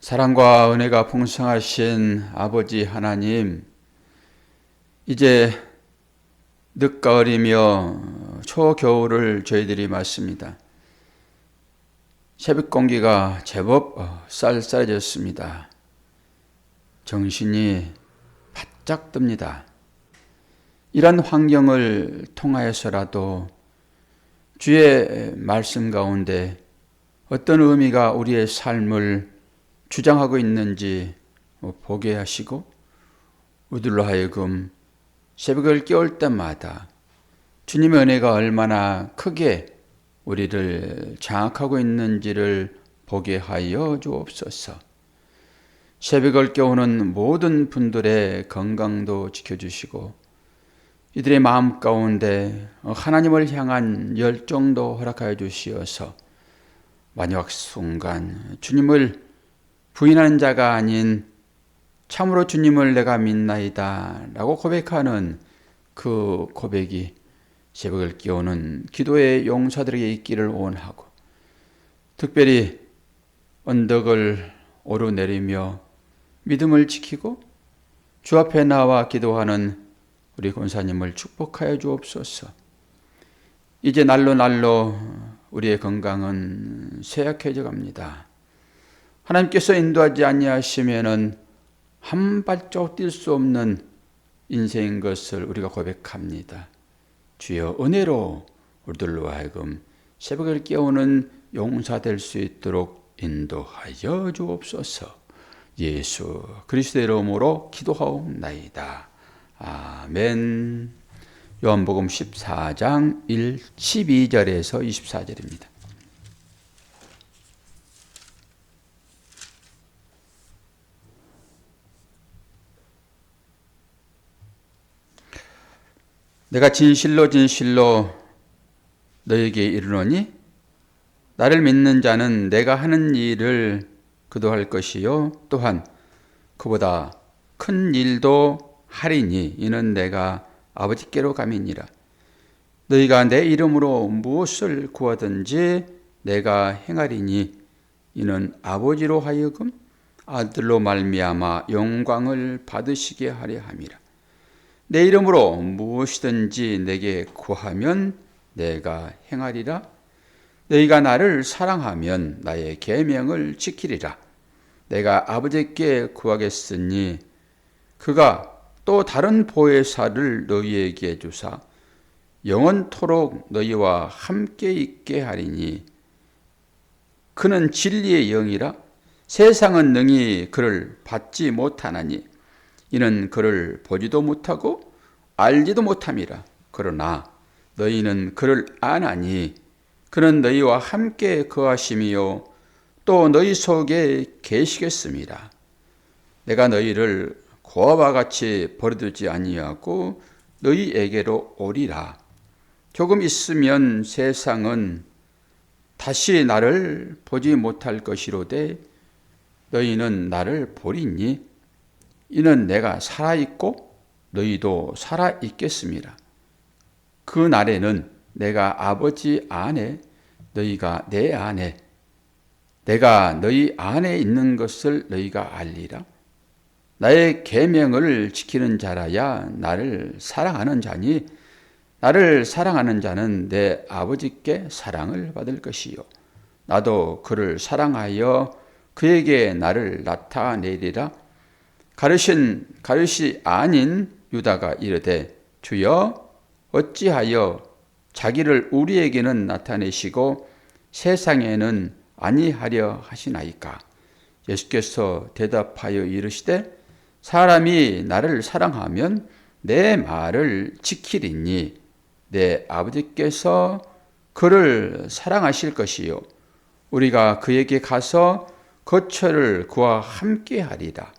사랑과 은혜가 풍성하신 아버지 하나님, 이제 늦가을이며 초겨울을 저희들이 맞습니다. 새벽 공기가 제법 쌀쌀해졌습니다. 정신이 바짝 듭니다. 이런 환경을 통하여서라도 주의 말씀 가운데 어떤 의미가 우리의 삶을 주장하고 있는지 보게 하시고, 우리들로 하여금 새벽을 깨울 때마다 주님의 은혜가 얼마나 크게 우리를 장악하고 있는지를 보게 하여 주옵소서. 새벽을 깨우는 모든 분들의 건강도 지켜주시고, 이들의 마음 가운데 하나님을 향한 열정도 허락하여 주시어서 마지막 순간 주님을 부인하는 자가 아닌 참으로 주님을 내가 믿나이다 라고 고백하는 그 고백이 새벽을 깨우는 기도의 용사들에게 있기를 원하고, 특별히 언덕을 오르내리며 믿음을 지키고 주 앞에 나와 기도하는 우리 권사님을 축복하여 주옵소서. 이제 날로 우리의 건강은 쇠약해져 갑니다. 하나님께서 인도하지 아니하시면은 한 발자국 뛸 수 없는 인생인 것을 우리가 고백합니다. 주여, 은혜로 우리들로 하여금 새벽을 깨우는 용사 될 수 있도록 인도하여 주옵소서. 예수 그리스도의 이름으로 기도하옵나이다. 아멘. 요한복음 14장 12절에서 24절입니다. 내가 진실로 너에게 이르노니 나를 믿는 자는 내가 하는 일을 그도 할 것이요 또한 그보다 큰 일도 하리니 이는 내가 아버지께로 감이니라. 너희가 내 이름으로 무엇을 구하든지 내가 행하리니 이는 아버지로 하여금 아들로 말미암아 영광을 받으시게 하려 함이라. 내 이름으로 무엇이든지 내게 구하면 내가 행하리라. 너희가 나를 사랑하면 나의 계명을 지키리라. 내가 아버지께 구하겠으니 그가 또 다른 보혜사를 너희에게 주사 영원토록 너희와 함께 있게 하리니 그는 진리의 영이라. 세상은 능히 그를 받지 못하나니 이는 그를 보지도 못하고 알지도 못함이라. 그러나 너희는 그를 아나니 그는 너희와 함께 거하심이요 또 너희 속에 계시겠습니다. 내가 너희를 고아와 같이 버려두지 아니하고 너희에게로 오리라. 조금 있으면 세상은 다시 나를 보지 못할 것이로되 너희는 나를 보리니 이는 내가 살아있고 너희도 살아있겠습니다. 그 날에는 내가 아버지 안에 너희가 내 안에 내가 너희 안에 있는 것을 너희가 알리라. 나의 계명을 지키는 자라야 나를 사랑하는 자니 나를 사랑하는 자는 내 아버지께 사랑을 받을 것이요 나도 그를 사랑하여 그에게 나를 나타내리라. 가룟이 아닌 유다가 이르되 주여 어찌하여 자기를 우리에게는 나타내시고 세상에는 아니하려 하시나이까. 예수께서 대답하여 이르시되 사람이 나를 사랑하면 내 말을 지키리니 내 아버지께서 그를 사랑하실 것이요 우리가 그에게 가서 거처를 그와 함께 하리라.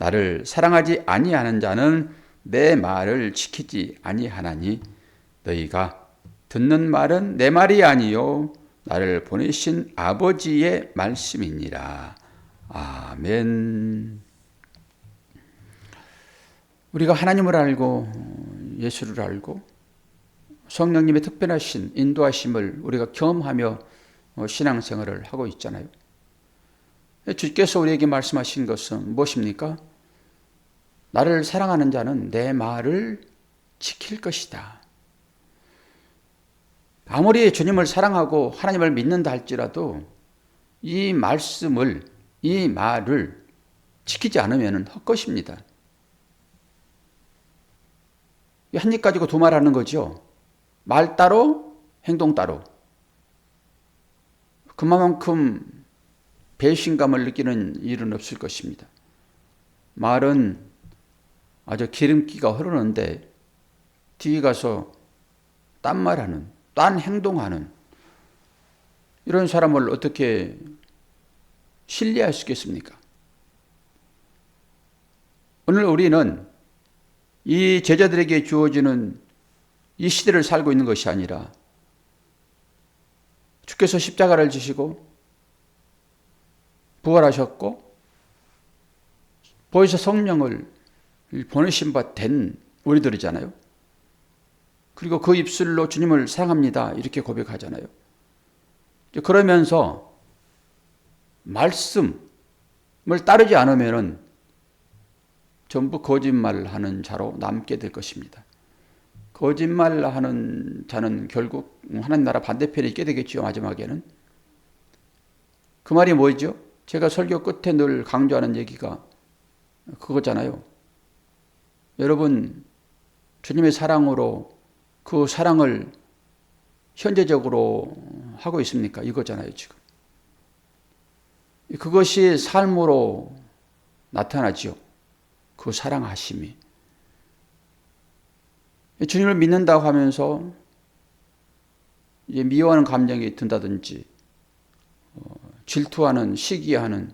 나를 사랑하지 아니하는 자는 내 말을 지키지 아니하나니 너희가 듣는 말은 내 말이 아니요 나를 보내신 아버지의 말씀이니라. 아멘. 우리가 하나님을 알고 예수를 알고 성령님의 특별하신 인도하심을 우리가 경험하며 신앙생활을 하고 있잖아요. 주께서 우리에게 말씀하신 것은 무엇입니까? 나를 사랑하는 자는 내 말을 지킬 것이다. 아무리 주님을 사랑하고 하나님을 믿는다 할지라도 이 말씀을, 이 말을 지키지 않으면 헛것입니다. 한 입 가지고 두 말 하는 거죠. 말 따로, 행동 따로. 그만큼 배신감을 느끼는 일은 없을 것입니다. 말은 아주 기름기가 흐르는데 뒤에 가서 딴 말하는, 딴 행동하는 이런 사람을 어떻게 신뢰할 수 있겠습니까? 오늘 우리는 이 제자들에게 주어지는 이 시대를 살고 있는 것이 아니라 주께서 십자가를 지시고 부활하셨고 보혜사 성령을 보내신 바 된 우리들이잖아요. 그리고 그 입술로 주님을 사랑합니다 이렇게 고백하잖아요. 그러면서 말씀을 따르지 않으면 전부 거짓말하는 자로 남게 될 것입니다. 거짓말하는 자는 결국 하나님 나라 반대편에 있게 되겠죠. 마지막에는. 그 말이 뭐죠? 제가 설교 끝에 늘 강조하는 얘기가 그거잖아요. 여러분 주님의 사랑으로 그 사랑을 현재적으로 하고 있습니까? 이거잖아요 지금. 그것이 삶으로 나타나죠. 그 사랑하심이. 주님을 믿는다고 하면서 이제 미워하는 감정이 든다든지 질투하는, 시기하는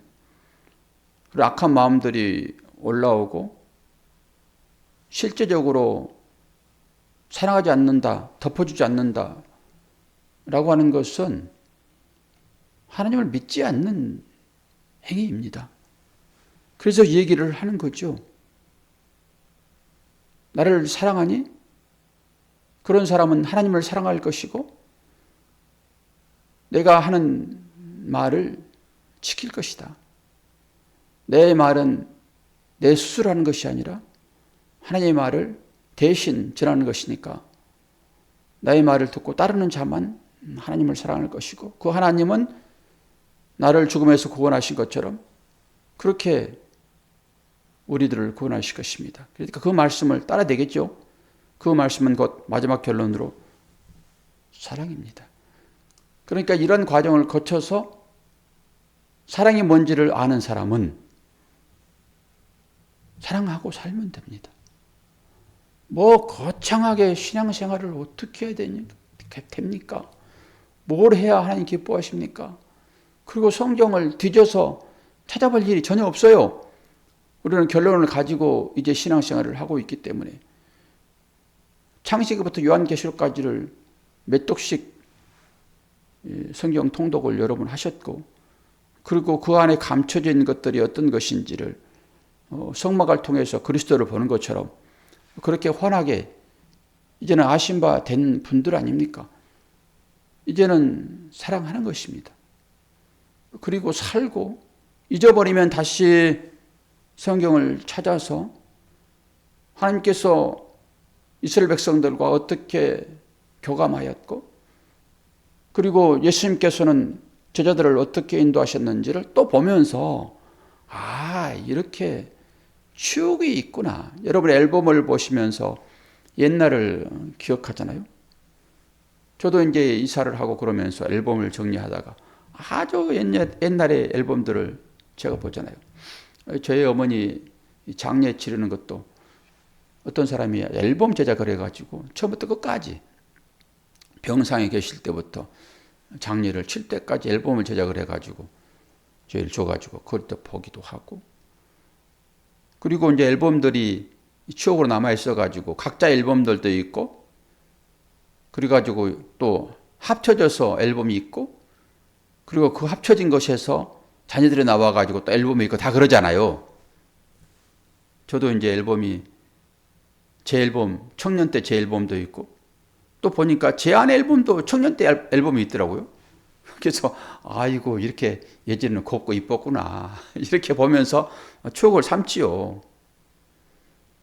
그런 악한 마음들이 올라오고 실제적으로 사랑하지 않는다, 덮어주지 않는다 라고 하는 것은 하나님을 믿지 않는 행위입니다. 그래서 이 얘기를 하는 거죠. 나를 사랑하니? 그런 사람은 하나님을 사랑할 것이고 내가 하는 말을 지킬 것이다. 내 말은 내 스스로 하는 것이 아니라 하나님의 말을 대신 전하는 것이니까 나의 말을 듣고 따르는 자만 하나님을 사랑할 것이고 그 하나님은 나를 죽음에서 구원하신 것처럼 그렇게 우리들을 구원하실 것입니다. 그러니까 그 말씀을 따라야 되겠죠. 그 말씀은 곧 마지막 결론으로 사랑입니다. 그러니까 이런 과정을 거쳐서 사랑이 뭔지를 아는 사람은 사랑하고 살면 됩니다. 뭐 거창하게 신앙생활을 어떻게 해야 됩니까? 뭘 해야 하나님 기뻐하십니까? 그리고 성경을 뒤져서 찾아볼 일이 전혀 없어요. 우리는 결론을 가지고 이제 신앙생활을 하고 있기 때문에 창세기부터 요한계시록까지를 몇 독씩 성경 통독을 여러 번 하셨고 그리고 그 안에 감춰져 있는 것들이 어떤 것인지를 성막을 통해서 그리스도를 보는 것처럼 그렇게 환하게 이제는 아신 바 된 분들 아닙니까? 이제는 사랑하는 것입니다. 그리고 살고 잊어버리면 다시 성경을 찾아서 하나님께서 이스라엘 백성들과 어떻게 교감하였고 그리고 예수님께서는 제자들을 어떻게 인도하셨는지를 또 보면서 이렇게 추억이 있구나. 여러분 앨범을 보시면서 옛날을 기억하잖아요. 저도 이제 이사를 하고 그러면서 앨범을 정리하다가 아주 옛날의 앨범들을 제가 보잖아요. 저희 어머니 장례 치르는 것도 어떤 사람이 앨범 제작을 해가지고 처음부터 끝까지 병상에 계실 때부터 장례를 칠 때까지 앨범을 제작을 해가지고 저희를 줘가지고 그걸 또 보기도 하고 그리고 이제 앨범들이 추억으로 남아있어가지고 각자 앨범들도 있고 그래가지고 또 합쳐져서 앨범이 있고 그리고 그 합쳐진 것에서 자녀들이 나와가지고 또 앨범이 있고 다 그러잖아요. 저도 이제 제 앨범, 청년 때 제 앨범도 있고 또 보니까 제 아내 앨범도 청년 때 앨범이 있더라고요. 그래서 아이고 이렇게 예전에는 곱고 이뻤구나 이렇게 보면서 추억을 삼지요.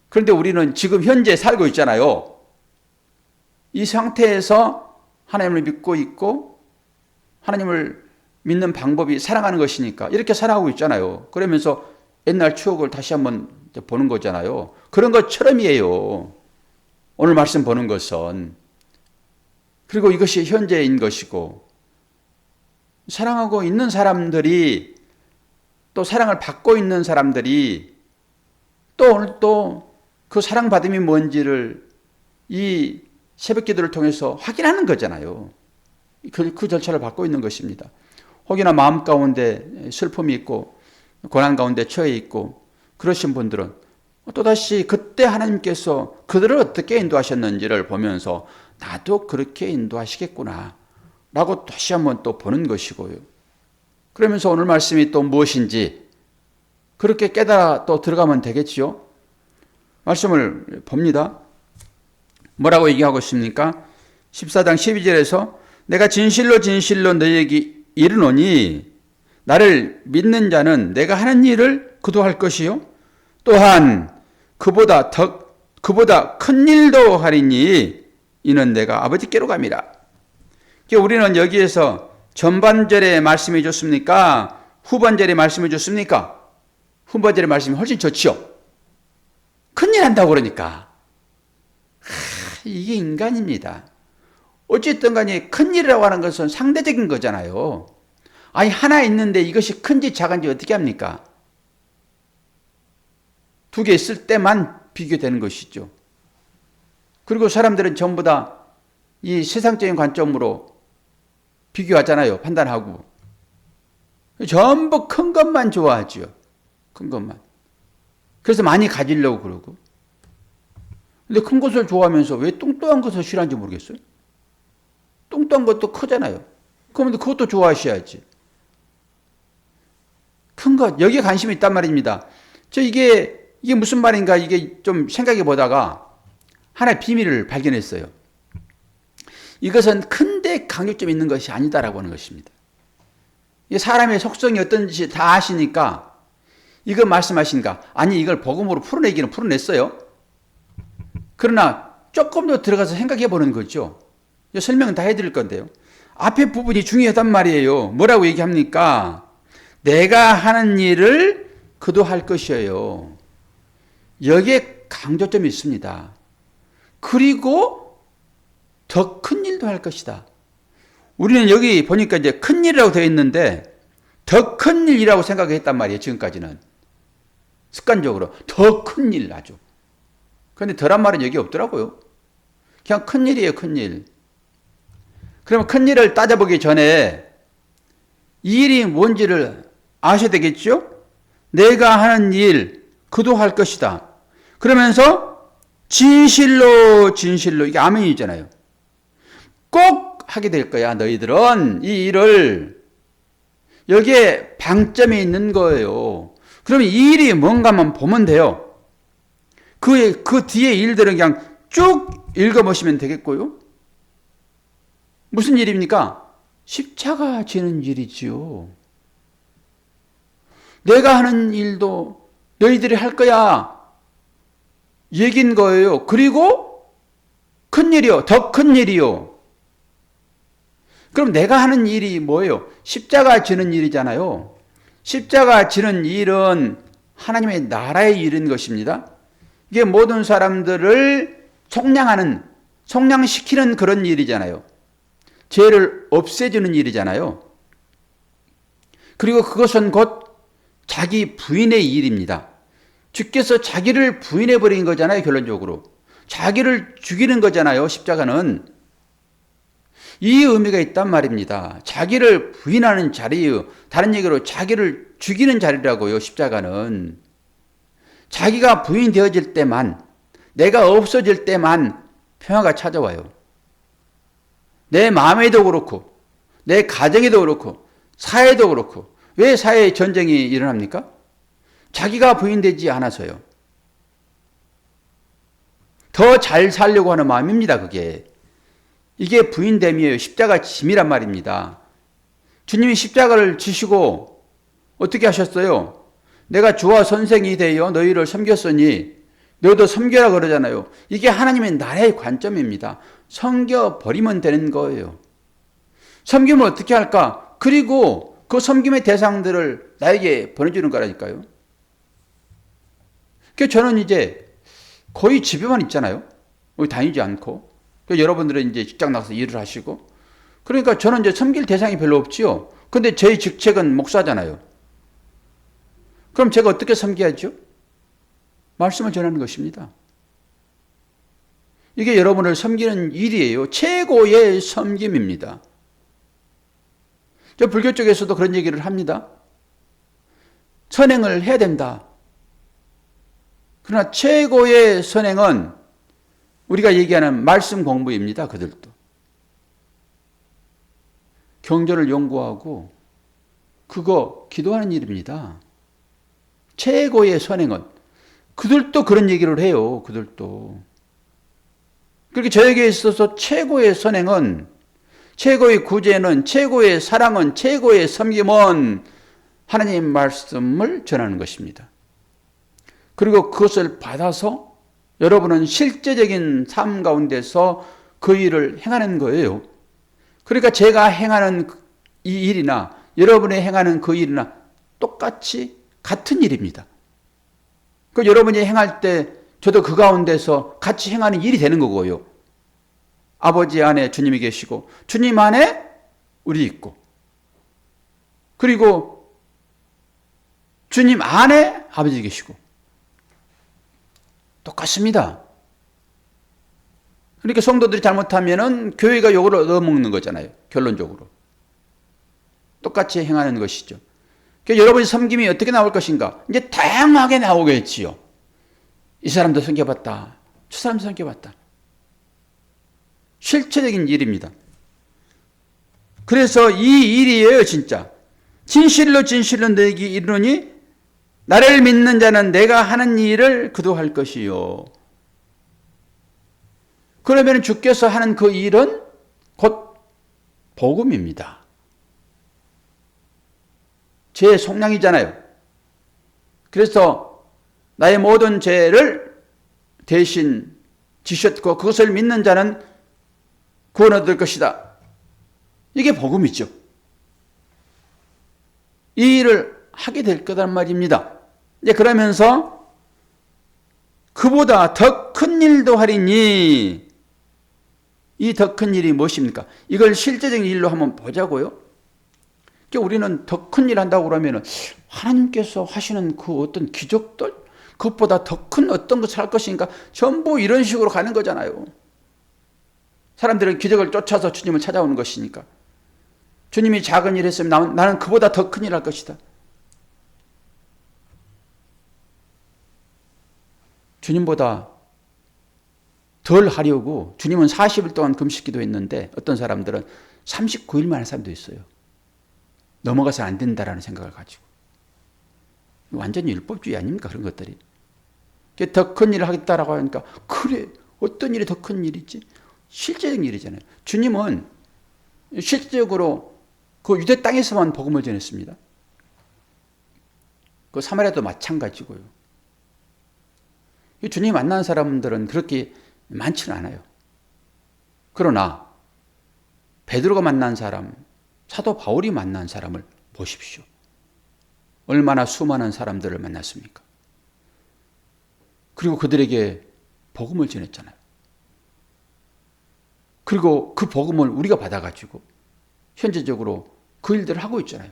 그런데 우리는 지금 현재 살고 있잖아요. 이 상태에서 하나님을 믿고 있고 하나님을 믿는 방법이 사랑하는 것이니까 이렇게 살아가고 있잖아요. 그러면서 옛날 추억을 다시 한번 보는 거잖아요. 그런 것처럼이에요. 오늘 말씀 보는 것은. 그리고 이것이 현재인 것이고 사랑하고 있는 사람들이 또 사랑을 받고 있는 사람들이 또 오늘 또 그 사랑받음이 뭔지를 이 새벽 기도를 통해서 확인하는 거잖아요. 그 절차를 받고 있는 것입니다. 혹여나 마음 가운데 슬픔이 있고 고난 가운데 처해 있고 그러신 분들은 또다시 그때 하나님께서 그들을 어떻게 인도하셨는지를 보면서 나도 그렇게 인도하시겠구나 라고 다시 한번 또 보는 것이고요. 그러면서 오늘 말씀이 또 무엇인지 그렇게 깨달아 또 들어가면 되겠지요. 말씀을 봅니다. 뭐라고 얘기하고 있습니까? 14장 12절에서 내가 진실로 진실로 너희에게 이르노니 나를 믿는 자는 내가 하는 일을 그도 할 것이요 또한 그보다 큰 일도 하리니 이는 내가 아버지께로 감이라. 우리는 여기에서 전반절에 말씀해 줬습니까? 후반절에 말씀해 줬습니까? 후반절에 말씀이 훨씬 좋지요. 큰일 한다고 그러니까. 이게 인간입니다. 어쨌든 간에 큰일이라고 하는 것은 상대적인 거잖아요. 아니 하나 있는데 이것이 큰지 작은지 어떻게 합니까? 두 개 있을 때만 비교되는 것이죠. 그리고 사람들은 전부 다 이 세상적인 관점으로 비교하잖아요. 판단하고. 전부 큰 것만 좋아하죠. 큰 것만. 그래서 많이 가지려고 그러고. 근데 큰 것을 좋아하면서 왜 뚱뚱한 것을 싫어하는지 모르겠어요. 뚱뚱한 것도 크잖아요. 그러면 그것도 좋아하셔야지. 큰 것, 여기에 관심이 있단 말입니다. 이게 무슨 말인가 이게 좀 생각해 보다가 하나의 비밀을 발견했어요. 이것은 큰데 강요점이 있는 것이 아니다라고 하는 것입니다. 사람의 속성이 어떤지 다 아시니까 이거 말씀하시니까 아니 이걸 복음으로 풀어내기는 풀어냈어요. 그러나 조금 더 들어가서 생각해 보는 거죠. 설명은 다 해드릴 건데요. 앞에 부분이 중요하단 말이에요. 뭐라고 얘기합니까? 내가 하는 일을 그도 할 것이에요. 여기에 강조점이 있습니다. 그리고 더 큰 일도 할 것이다. 우리는 여기 보니까 이제 큰 일이라고 되어 있는데 더 큰 일이라고 생각했단 말이에요. 지금까지는. 습관적으로. 더 큰 일 아주. 그런데 덜한 말은 여기 없더라고요. 그냥 큰 일이에요. 큰 일. 그러면 큰 일을 따져보기 전에 이 일이 뭔지를 아셔야 되겠죠? 내가 하는 일 그도 할 것이다. 그러면서 진실로 이게 아멘이잖아요. 꼭 하게 될 거야. 너희들은 이 일을. 여기에 방점이 있는 거예요. 그러면 이 일이 뭔가만 보면 돼요. 그 뒤에 일들은 그냥 쭉 읽어보시면 되겠고요. 무슨 일입니까? 십자가 지는 일이지요. 내가 하는 일도 너희들이 할 거야. 얘긴 거예요. 그리고 큰 일이요. 더 큰 일이요. 그럼 내가 하는 일이 뭐예요? 십자가 지는 일이잖아요. 십자가 지는 일은 하나님의 나라의 일인 것입니다. 이게 모든 사람들을 속량시키는 그런 일이잖아요. 죄를 없애주는 일이잖아요. 그리고 그것은 곧 자기 부인의 일입니다. 주께서 자기를 부인해버린 거잖아요. 결론적으로. 자기를 죽이는 거잖아요. 십자가는. 이 의미가 있단 말입니다. 자기를 부인하는 자리예요. 다른 얘기로 자기를 죽이는 자리라고요. 십자가는. 자기가 부인되어질 때만, 내가 없어질 때만 평화가 찾아와요. 내 마음에도 그렇고 내 가정에도 그렇고 사회도 그렇고. 왜 사회에 전쟁이 일어납니까? 자기가 부인되지 않아서요. 더 잘 살려고 하는 마음입니다. 그게. 이게 부인됨이에요. 십자가 짐이란 말입니다. 주님이 십자가를 지시고 어떻게 하셨어요? 내가 주와 선생이 되어 너희를 섬겼으니 너희도 섬겨라 그러잖아요. 이게 하나님의 나라의 관점입니다. 섬겨버리면 되는 거예요. 섬기면 어떻게 할까? 그리고 그 섬김의 대상들을 나에게 보내주는 거라니까요. 그래서 저는 이제 거의 집에만 있잖아요. 다니지 않고. 여러분들은 이제 직장 나가서 일을 하시고. 그러니까 저는 이제 섬길 대상이 별로 없지요. 근데 제 직책은 목사잖아요. 그럼 제가 어떻게 섬겨야죠? 말씀을 전하는 것입니다. 이게 여러분을 섬기는 일이에요. 최고의 섬김입니다. 저 불교 쪽에서도 그런 얘기를 합니다. 선행을 해야 된다. 그러나 최고의 선행은 우리가 얘기하는 말씀 공부입니다. 그들도. 경전을 연구하고 그거 기도하는 일입니다. 최고의 선행은. 그들도 그런 얘기를 해요. 그들도. 그렇게 저에게 있어서 최고의 선행은, 최고의 구제는, 최고의 사랑은, 최고의 섬김은 하나님 말씀을 전하는 것입니다. 그리고 그것을 받아서 여러분은 실제적인 삶 가운데서 그 일을 행하는 거예요. 그러니까 제가 행하는 이 일이나 여러분이 행하는 그 일이나 똑같이 같은 일입니다. 그 여러분이 행할 때 저도 그 가운데서 같이 행하는 일이 되는 거고요. 아버지 안에 주님이 계시고 주님 안에 우리 있고 그리고 주님 안에 아버지 계시고 똑같습니다. 그러니까 성도들이 잘못하면은 교회가 욕을 얻어먹는 거잖아요. 결론적으로. 똑같이 행하는 것이죠. 그러니까 여러분의 섬김이 어떻게 나올 것인가? 이제 다양하게 나오겠지요. 이 사람도 섬겨봤다. 저 사람도 섬겨봤다. 실체적인 일입니다. 그래서 이 일이에요, 진짜. 진실로 진실로 너에게 이르노니 나를 믿는 자는 내가 하는 일을 그도 할 것이요. 그러면 주께서 하는 그 일은 곧 복음입니다. 제 속량이잖아요. 그래서 나의 모든 죄를 대신 지셨고 그것을 믿는 자는 구원 얻을 것이다. 이게 복음이죠. 이 일을 하게 될 거란 말입니다. 이제 그러면서 그보다 더 큰 일도 하리니 이 더 큰 일이 무엇입니까? 이걸 실제적인 일로 한번 보자고요. 우리는 더 큰 일 한다고 그러면 하나님께서 하시는 그 어떤 기적들 그것보다 더 큰 어떤 것을 할 것인가 전부 이런 식으로 가는 거잖아요. 사람들은 기적을 쫓아서 주님을 찾아오는 것이니까. 주님이 작은 일 했으면 나는 그보다 더 큰 일 할 것이다. 주님보다 덜 하려고 주님은 40일 동안 금식기도 했는데 어떤 사람들은 39일만 한 사람도 있어요. 넘어가서 안 된다라는 생각을 가지고. 완전히 율법주의 아닙니까? 그런 것들이. 더 큰 일을 하겠다라고 하니까 그래 어떤 일이 더 큰 일이지? 실제적인 일이잖아요. 주님은 실제적으로 그 유대 땅에서만 복음을 전했습니다. 그 사마리아도 마찬가지고요. 주님 만난 사람들은 그렇게 많지는 않아요. 그러나 베드로가 만난 사람, 사도 바울이 만난 사람을 보십시오. 얼마나 수많은 사람들을 만났습니까? 그리고 그들에게 복음을 전했잖아요. 그리고 그 복음을 우리가 받아가지고 현재적으로 그 일들을 하고 있잖아요.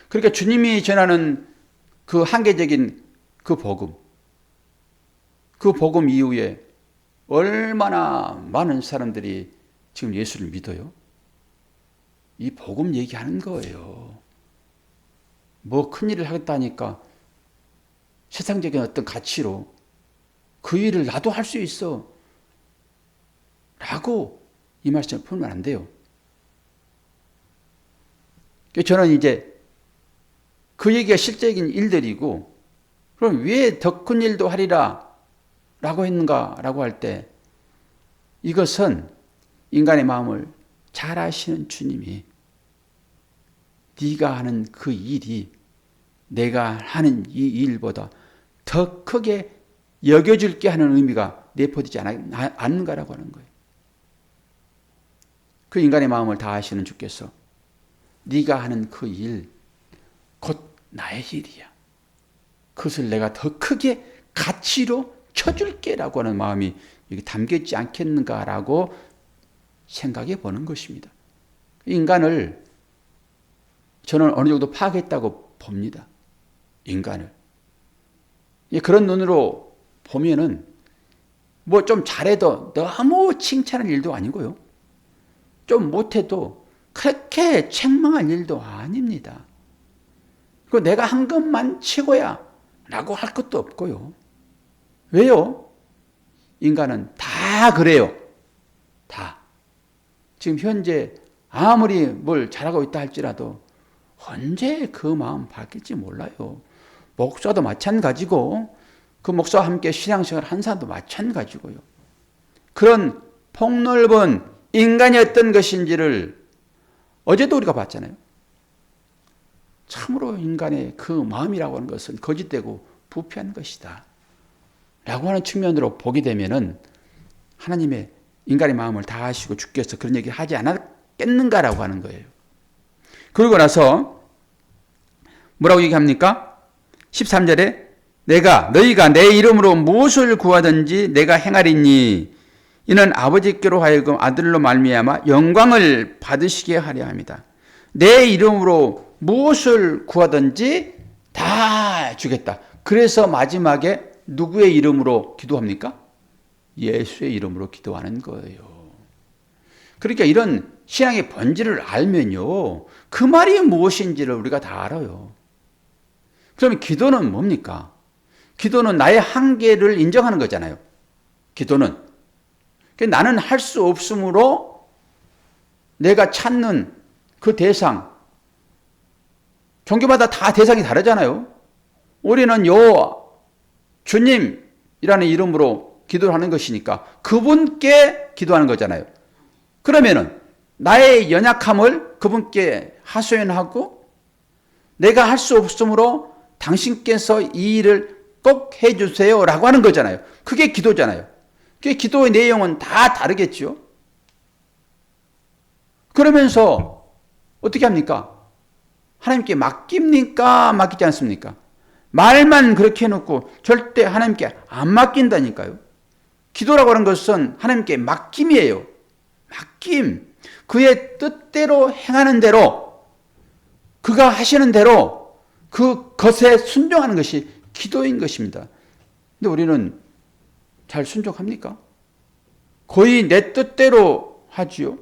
그러니까 주님이 전하는 그 한계적인 그 복음 이후에 얼마나 많은 사람들이 지금 예수를 믿어요? 이 복음 얘기하는 거예요. 뭐 큰일을 하겠다니까 세상적인 어떤 가치로 그 일을 나도 할 수 있어 라고 이 말씀을 풀면 안 돼요. 저는 이제 그 얘기가 실제적인 일들이고 그럼 왜 더 큰 일도 하리라 라고 했는가 라고 할 때 이것은 인간의 마음을 잘 아시는 주님이 네가 하는 그 일이 내가 하는 이 일보다 더 크게 여겨줄게 하는 의미가 내포되지 않는가라고 하는 거예요. 그 인간의 마음을 다 아시는 주께서 네가 하는 그 일, 곧 나의 일이야. 그것을 내가 더 크게 가치로 쳐줄게라고 하는 마음이 여기 담겨있지 않겠는가라고 생각해 보는 것입니다. 인간을 저는 어느 정도 파악했다고 봅니다. 인간을. 그런 눈으로 보면은 뭐 좀 잘해도 너무 칭찬할 일도 아니고요. 좀 못해도 그렇게 책망할 일도 아닙니다. 그 내가 한 것만 최고야 라고 할 것도 없고요. 왜요? 인간은 다 그래요. 다. 지금 현재 아무리 뭘 잘하고 있다 할지라도 언제 그 마음 바뀔지 몰라요. 목사도 마찬가지고 그 목사와 함께 신앙생활 한 사람도 마찬가지고요. 그런 폭넓은 인간이 어떤 것인지를 어제도 우리가 봤잖아요. 참으로 인간의 그 마음이라고 하는 것은 거짓되고 부패한 것이다 라고 하는 측면으로 보게 되면은 하나님의 인간의 마음을 다 아시고 주께서 그런 얘기를 하지 않았겠는가라고 하는 거예요. 그러고 나서 뭐라고 얘기합니까? 13절에 너희가 내 이름으로 무엇을 구하든지 내가 행하리니 이는 아버지께로 하여금 아들로 말미암아 영광을 받으시게 하려 합니다. 내 이름으로 무엇을 구하든지 다 주겠다. 그래서 마지막에 누구의 이름으로 기도합니까? 예수의 이름으로 기도하는 거예요. 그러니까 이런 신앙의 본질을 알면요, 그 말이 무엇인지를 우리가 다 알아요. 그러면 기도는 뭡니까? 기도는 나의 한계를 인정하는 거잖아요. 기도는. 나는 할 수 없으므로 내가 찾는 그 대상, 종교마다 다 대상이 다르잖아요. 우리는 주님이라는 이름으로 기도를 하는 것이니까 그분께 기도하는 거잖아요. 그러면은 나의 연약함을 그분께 하소연하고 내가 할 수 없으므로 당신께서 이 일을 꼭 해주세요 라고 하는 거잖아요. 그게 기도잖아요. 그게 기도의 내용은 다 다르겠죠. 그러면서 어떻게 합니까? 하나님께 맡깁니까? 맡기지 않습니까? 말만 그렇게 해놓고 절대 하나님께 안 맡긴다니까요. 기도라고 하는 것은 하나님께 맡김이에요. 맡김. 그의 뜻대로 행하는 대로, 그가 하시는 대로 그것에 순종하는 것이 기도인 것입니다. 근데 우리는 잘 순종합니까? 거의 내 뜻대로 하지요.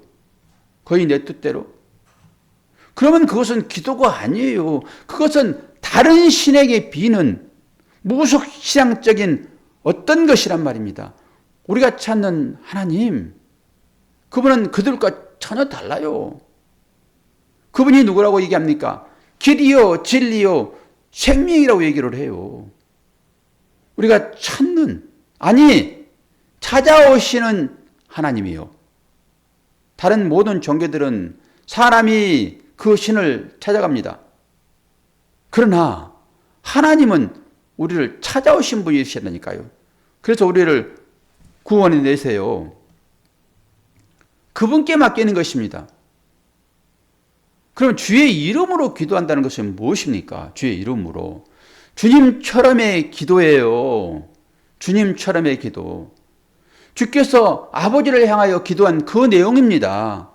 거의 내 뜻대로. 그러면 그것은 기도가 아니에요. 그것은 다른 신에게 비는 무속신앙적인 어떤 것이란 말입니다. 우리가 찾는 하나님, 그분은 그들과 전혀 달라요. 그분이 누구라고 얘기합니까? 길이요, 진리요, 생명이라고 얘기를 해요. 우리가 찾는, 아니 찾아오시는 하나님이요. 다른 모든 종교들은 사람이 그 신을 찾아갑니다. 그러나 하나님은 우리를 찾아오신 분이시라니까요. 그래서 우리를 구원해 내세요. 그분께 맡기는 것입니다. 그럼 주의 이름으로 기도한다는 것은 무엇입니까? 주의 이름으로. 주님처럼의 기도예요. 주님처럼의 기도. 주께서 아버지를 향하여 기도한 그 내용입니다.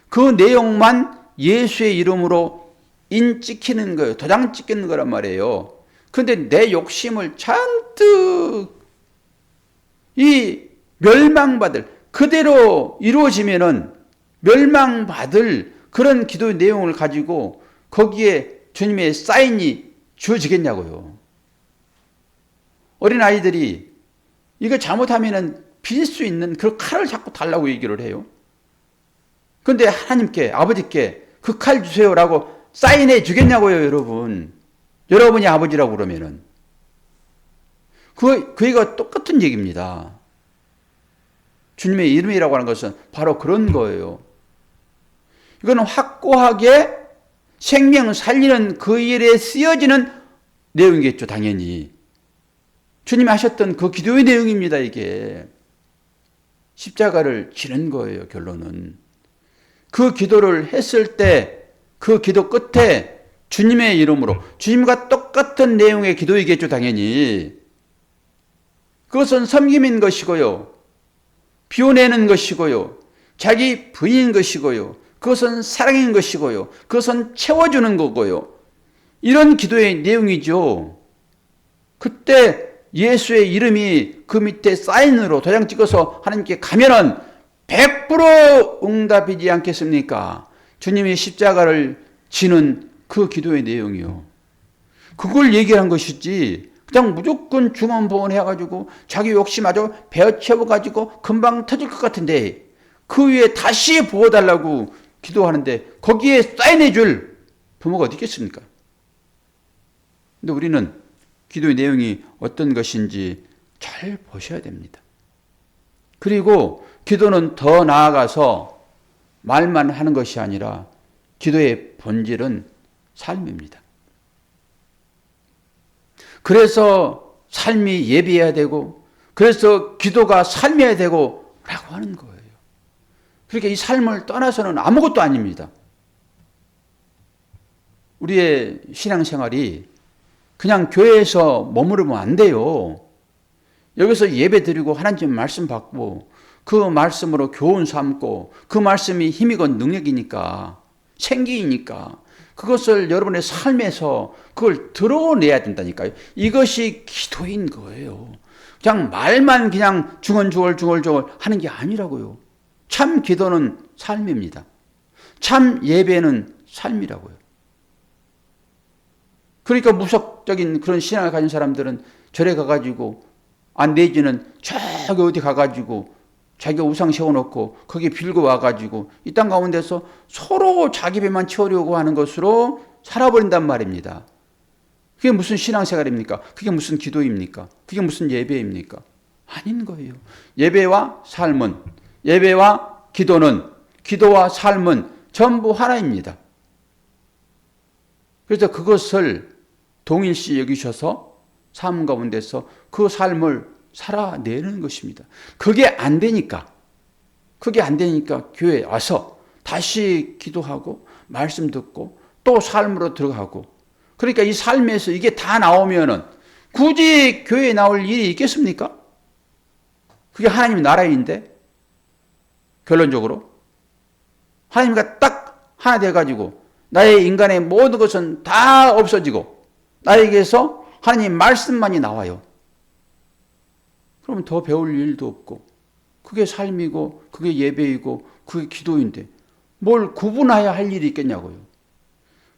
그 내용만 예수의 이름으로 인 찍히는 거예요. 도장 찍히는 거란 말이에요. 그런데 내 욕심을 잔뜩 이 멸망받을, 그대로 이루어지면은 멸망받을 그런 기도의 내용을 가지고 거기에 주님의 사인이 주어지겠냐고요. 어린아이들이 이거 잘못하면은 빌 수 있는 그 칼을 자꾸 달라고 얘기를 해요. 그런데 하나님께, 아버지께 그 칼 주세요라고 사인해 주겠냐고요, 여러분. 여러분이 아버지라고 그러면은. 그가 똑같은 얘기입니다. 주님의 이름이라고 하는 것은 바로 그런 거예요. 이거는 확고하게 생명 살리는 그 일에 쓰여지는 내용이겠죠, 당연히. 주님이 하셨던 그 기도의 내용입니다, 이게. 십자가를 지는 거예요, 결론은. 그 기도를 했을 때 그 기도 끝에 주님의 이름으로 주님과 똑같은 내용의 기도이겠죠, 당연히. 그것은 섬김인 것이고요. 비워내는 것이고요. 자기 부인인 것이고요. 그것은 사랑인 것이고요. 그것은 채워주는 거고요. 이런 기도의 내용이죠. 그때 예수의 이름이 그 밑에 사인으로 도장 찍어서 하나님께 가면은 100% 응답이지 않겠습니까? 주님이 십자가를 지는 그 기도의 내용이요. 그걸 얘기한 것이지 그냥 무조건 중언부언 해가지고 자기 욕심마저 베어채워가지고 금방 터질 것 같은데 그 위에 다시 부어달라고 기도하는데 거기에 사인해 줄 부모가 어디 있겠습니까? 근데 우리는 기도의 내용이 어떤 것인지 잘 보셔야 됩니다. 그리고 기도는 더 나아가서 말만 하는 것이 아니라 기도의 본질은 삶입니다. 그래서 삶이 예비해야 되고 그래서 기도가 삶이어야 되고 라고 하는 거예요. 그러니까 이 삶을 떠나서는 아무것도 아닙니다. 우리의 신앙생활이 그냥 교회에서 머무르면 안 돼요. 여기서 예배 드리고 하나님 말씀 받고 그 말씀으로 교훈 삼고 그 말씀이 힘이고 능력이니까 생기니까 그것을 여러분의 삶에서 그걸 드러내야 된다니까요. 이것이 기도인 거예요. 그냥 말만 그냥 중얼중얼 하는 게 아니라고요. 참 기도는 삶입니다. 참 예배는 삶이라고요. 그러니까 무속적인 그런 신앙을 가진 사람들은 절에 가가지고 안 내지는 저기 어디 가가지고 자기가 우상 세워놓고 거기에 빌고 와가지고 이 땅 가운데서 서로 자기 배만 채우려고 하는 것으로 살아버린단 말입니다. 그게 무슨 신앙생활입니까? 그게 무슨 기도입니까? 그게 무슨 예배입니까? 아닌 거예요. 예배와 삶은, 예배와 기도는, 기도와 삶은 전부 하나입니다. 그래서 그것을 동일시 여기셔서 삶 가운데서 그 삶을 살아내는 것입니다. 그게 안 되니까 교회에 와서 다시 기도하고 말씀 듣고 또 삶으로 들어가고 그러니까 이 삶에서 이게 다 나오면은 굳이 교회에 나올 일이 있겠습니까? 그게 하나님 나라인데 결론적으로 하나님과 딱 하나 돼가지고 나의 인간의 모든 것은 다 없어지고 나에게서 하나님 말씀만이 나와요. 그러면 더 배울 일도 없고 그게 삶이고 그게 예배이고 그게 기도인데 뭘 구분해야 할 일이 있겠냐고요.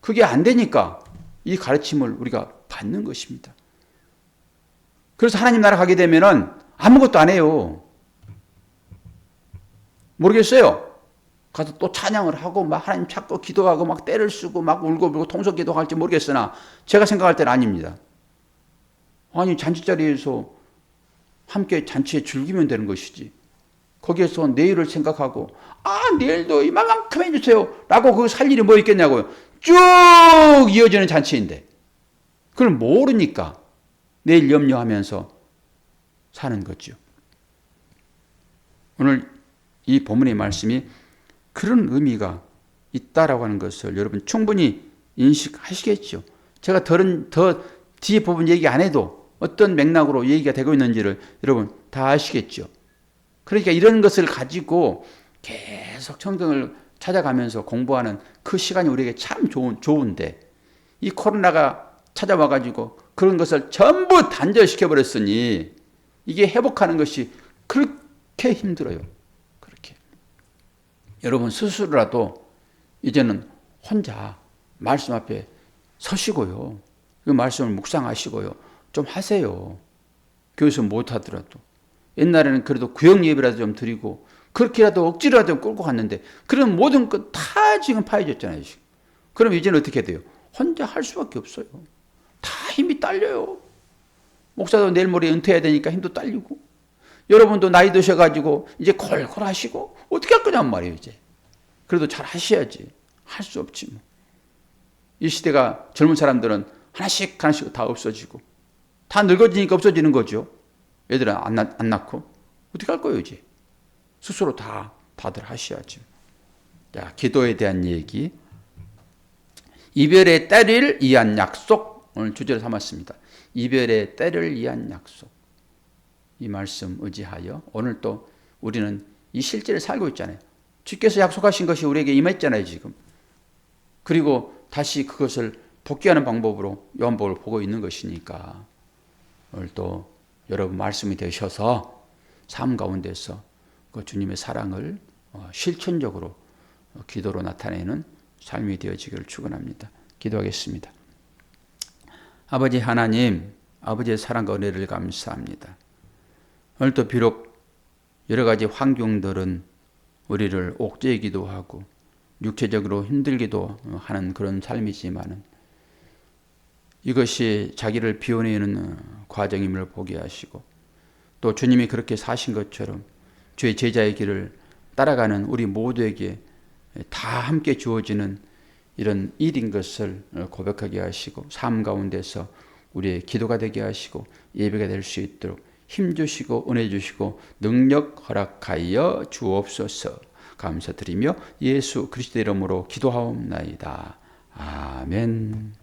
그게 안 되니까 이 가르침을 우리가 받는 것입니다. 그래서 하나님 나라 가게 되면은 아무것도 안 해요. 모르겠어요. 가서 또 찬양을 하고 막 하나님 찾고 기도하고 막 때를 쓰고 막 울고 불고 통성 기도할지 모르겠으나 제가 생각할 때는 아닙니다. 아니 잔치자리에서 함께 잔치에 즐기면 되는 것이지. 거기에서 내일을 생각하고 내일도 이만큼 해주세요 라고 그거 살 일이 뭐 있겠냐고요. 쭉 이어지는 잔치인데 그걸 모르니까 내일 염려하면서 사는 거죠. 오늘 이 본문의 말씀이 그런 의미가 있다라고 하는 것을 여러분 충분히 인식하시겠죠. 제가 더 뒤에 부분 얘기 안 해도 어떤 맥락으로 얘기가 되고 있는지를 여러분 다 아시겠죠. 그러니까 이런 것을 가지고 계속 성경을 찾아가면서 공부하는 그 시간이 우리에게 참 좋은데 이 코로나가 찾아와가지고 그런 것을 전부 단절시켜버렸으니 이게 회복하는 것이 그렇게 힘들어요. 그렇게. 여러분 스스로라도 이제는 혼자 말씀 앞에 서시고요. 그 말씀을 묵상하시고요. 좀 하세요. 교회에서 못하더라도. 옛날에는 그래도 구역 예배라도 좀 드리고 그렇게라도 억지로라도 끌고 갔는데 그런 모든 것 다 지금 파해졌잖아요. 지금. 그럼 이제는 어떻게 돼요? 혼자 할 수밖에 없어요. 다 힘이 딸려요. 목사도 내일 모레 은퇴해야 되니까 힘도 딸리고 여러분도 나이 드셔가지고 이제 콜콜 하시고 어떻게 할 거냔 말이에요. 이제. 그래도 잘 하셔야지. 할 수 없지 뭐. 이 시대가 젊은 사람들은 하나씩 하나씩 다 없어지고 다 늙어지니까 없어지는 거죠. 애들은 안 낳고 어떻게 할 거예요 이제. 스스로 다들 하셔야죠. 자, 기도에 대한 얘기. 이별의 때를 위한 약속, 오늘 주제를 삼았습니다. 이별의 때를 위한 약속. 이 말씀 의지하여 오늘 또 우리는 이 실제를 살고 있잖아요. 주께서 약속하신 것이 우리에게 임했잖아요 지금. 그리고 다시 그것을 복귀하는 방법으로 요한복음을 보고 있는 것이니까 오늘 또 여러분 말씀이 되셔서 삶 가운데서 그 주님의 사랑을 실천적으로 기도로 나타내는 삶이 되어지기를 축원합니다. 기도하겠습니다. 아버지 하나님, 아버지의 사랑과 은혜를 감사합니다. 오늘도 비록 여러 가지 환경들은 우리를 옥죄이기도 하고 육체적으로 힘들기도 하는 그런 삶이지만은 이것이 자기를 비워내는 과정임을 보게 하시고 또 주님이 그렇게 사신 것처럼 주의 제자의 길을 따라가는 우리 모두에게 다 함께 주어지는 이런 일인 것을 고백하게 하시고 삶 가운데서 우리의 기도가 되게 하시고 예배가 될 수 있도록 힘주시고 은혜 주시고 능력 허락하여 주옵소서. 감사드리며 예수 그리스도 이름으로 기도하옵나이다. 아멘.